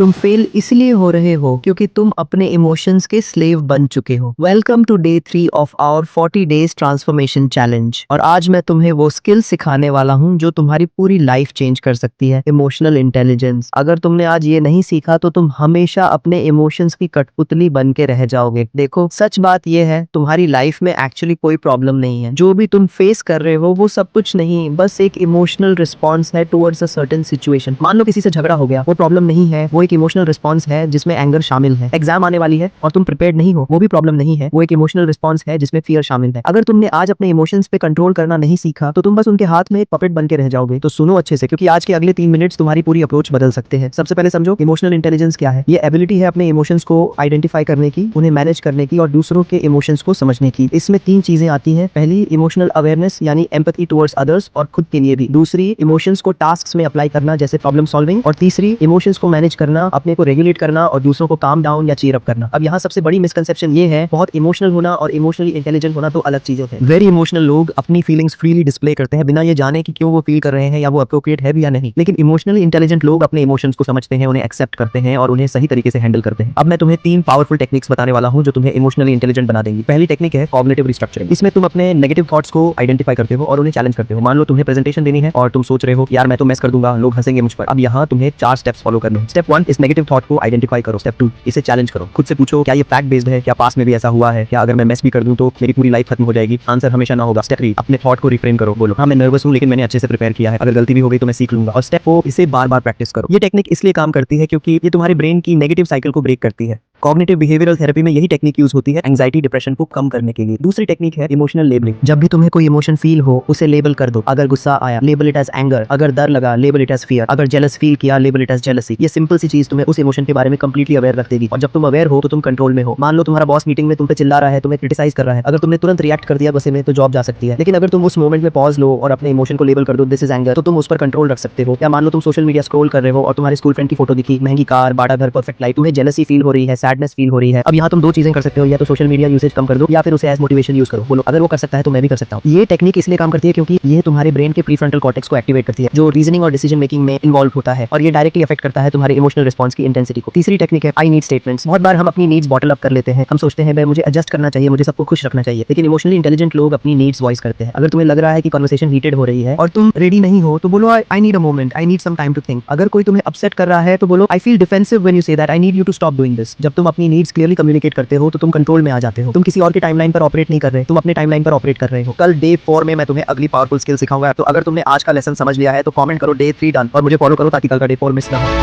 तुम फेल इसलिए हो रहे हो क्योंकि तुम अपने इमोशंस के स्लेव बन चुके हो। Welcome to day 3 of our 40 days transformation challenge. और आज मैं तुम्हें वो स्किल सिखाने वाला हूँ जो तुम्हारी पूरी लाइफ चेंज कर सकती है, इमोशनल इंटेलिजेंस। अगर तुमने आज ये नहीं सीखा तो तुम हमेशा अपने इमोशंस की कठपुतली बन के रह जाओगे। देखो, सच बात ये है, तुम्हारी लाइफ में एक्चुअली कोई प्रॉब्लम नहीं है। जो भी तुम फेस कर रहे हो वो सब कुछ नहीं, बस एक इमोशनल रिस्पॉन्स है टुवर्ड्स अ सर्टेन सिचुएशन। मान लो किसी से झगड़ा हो गया, वो प्रॉब्लम नहीं है, वो एक इमोशनल रिस्पॉन्स है जिसमें एंगर शामिल है। एग्जाम आने वाली है और तुम प्रिपेयर्ड नहीं हो, वो भी प्रॉब्लम नहीं है, वो एक इमोशनल रिस्पॉन्स है जिसमें फियर शामिल है। अगर तुमने आज अपने इमोशंस पे कंट्रोल करना नहीं सीखा तो तुम बस उनके हाथ में एक पपेट बन के रह जाओगे। तो सुनो अच्छे से, क्योंकि आज के अगले 3 मिनट्स तुम्हारी पूरी अप्रोच बदल सकते हैं। सबसे पहले समझो इमोशनल इंटेलिजेंस क्या है। ये एबिलिटी है अपने इमोशंस को आइडेंटिफाई करने की, उन्हें मैनेज करने की और दूसरों के इमोशंस को समझने की। इसमें 3 चीजें आती हैं। पहली, इमोशनल अवेयरनेस यानी एम्पैथी टुवर्ड्स अदर्स और खुद के लिए भी। दूसरी, इमोशंस को टास्क्स में अप्लाई करना जैसे प्रॉब्लम सॉल्विंग। और तीसरी, इमोशंस को मैनेज करना, अपने को रेगुलेट करना और दूसरों को काम डाउन या चीयर अप करना। अब यहाँ सबसे बड़ी मिसकंसेप्शन ये है, बहुत इमोशनल होना और इमोशनली इंटेलिजेंट होना तो अलग चीजें हैं। वेरी इमोशनल लोग अपनी फीलिंग्स फ्रीली डिस्प्ले करते हैं बिना ये जाने कि क्यों वो फील कर रहे हैं या वो अप्रोप्रिएट है भी या नहीं। लेकिन इमोशनली इंटेलिजेंट लोग अपने इमोशंस को समझते हैं, उन्हें एक्सेप्ट करते हैं और उन्हें सही तरीके से हैंडल करते हैं। अब मैं तुम्हें 3 पावरफुल टेक्निक्स बताने वाला हूं जो तुम्हें इमोशनली इंटेलिजेंट बना देंगी। पहली टेक्निक है कॉग्निटिव रिस्ट्रक्चरिंग। इसमें तुम अपने नेगेटिव थॉट्स को आइडेंटिफाई करते हो और उन्हें चैलेंज करते हो। मान लो तुम्हें प्रेजेंटेशन देनी है और तुम सोच रहे हो यार मैं तो मेस कर दूंगा, लोग हंसेंगे मुझ पर। अब यहाँ तुम्हें 4 स्टेप्स फॉलो करने हैं। स्टेप 1, इस नेगेटिव थॉट को आइडेंटिफाई करो। स्टेप 2, इसे चैलेंज करो। खुद से पूछो क्या ये फैक्ट बेस्ड है, क्या पास्ट में भी ऐसा हुआ है, क्या अगर मैं मेस भी कर दूं तो मेरी पूरी लाइफ खत्म हो जाएगी। आंसर हमेशा ना होगा। स्टेप 3, अपने थॉट को रिफ्रेम करो। बोलो हाँ मैं नर्वस हूं लेकिन मैंने अच्छे से प्रिपेयर किया है, अगर गलती भी हो गई तो मैं सीख लूंगा। और स्टेप 4, इसे बार बार प्रैक्टिस करो। ये टेक्निक इसलिए काम करती है क्योंकि ये तुम्हारे ब्रेन की नेगेटिव साइकिल को ब्रेक करती है। कॉग्निटिव बिहेवियरल थेरेपी में यही टेक्निक यूज होती है एंजाइटी डिप्रेशन को कम करने के लिए। दूसरी टेक्निक है इमोशनल लेबलिंग। जब भी तुम्हें कोई इमोशन फील हो उसे लेबल कर दो। अगर गुस्सा आया, लेबल इट एज एंगर। अगर डर लगा, लेबल इट एज फियर। अगर जेलस फील किया, लेबल इट एज जेलसी। ये सिंपल सी चीज तुम्हें उस इमोशन के बारे में कंप्लीटली अवेयर रख देगी। और जब तुम अवेयर हो तो तुम कंट्रोल में हो। मान लो तुम्हारा बॉस मीटिंग में तुम पे चिल्ला रहा है, तुम्हें क्रिटिसाइज कर रहा है। अगर तुमने तुरंत रिएक्ट कर दिया गुस्से में तो जॉब जा सकती है। लेकिन अगर तुम उस मोमेंट में पॉज लो और अपने इमोशन को लेबल कर दो, दिस इज एंगर, तो तुम उस पर कंट्रोल रख सकते हो। या मान लो तुम सोशल मीडिया स्क्रॉल कर रहे हो और तुम्हारे स्कूल फ्रेंड की फोटो दिखी, महंगी कार, बड़ा घर, परफेक्ट लाइफ, तुम्हें जेलसी फील हो रही है, सैडनेस फील हो रही है। अब यहाँ तुम 2 चीजें कर सकते हो, या तो सोशल मीडिया यूसेज कम कर दो या फिर उसे एज मोटिवेशन यूज करो। बोलो अगर वो कर सकता है तो मैं भी कर सकता हूँ। ये टेक्निक इसलिए काम करती है क्योंकि ये तुम्हारे ब्रेन के प्रीफ्रंटल कॉर्टेक्स को एक्टिवेट करती है जो रीजनिंग और डिसीजन मेकिंग में इन्वॉल्व होता है, और ये डायरेक्टली अफेक्ट करता है तुम्हारे इमोशनल रिस्पॉन्स की इंटेंसिटी को। तीसरी टेक्निक है आई नीड स्टेटमेंट्स। बहुत बार हम अपनी नीड्स बॉटल अप कर लेते हैं। हम सोचते हैं मुझे एडजस्ट करना चाहिए, मुझे सबको खुश रखना चाहिए। लेकिन इमोशनली इंटेलिजेंट लोग अपनी नीड्स वॉइस करते हैं। अगर तुम्हें लग रहा है कि कन्वर्सेशन हीटेड हो रही है और तुम रेडी नहीं हो तो बोलो I need a moment, I need some time to think. अगर कोई तुम्हें अपसेट कर रहा है तो बोलो I feel defensive when you say that, I need you to stop doing this. जब तुम अपनी नीड्स क्लियरली कम्युनिकेट करते हो तो तुम कंट्रोल में आ जाते हो। तुम किसी और के टाइमलाइन पर ऑपरेट नहीं कर रहे, तुम अपने टाइमलाइन पर ऑपरेट कर रहे हो। कल डे 4 में मैं तुम्हें अगली पावरफुल स्किल सिखाऊंगा। तो अगर तुमने आज का लेसन समझ लिया है तो कमेंट करो डे 3 डन और मुझे फॉलो करो ताकि कल का डे 4 मिस ना हो।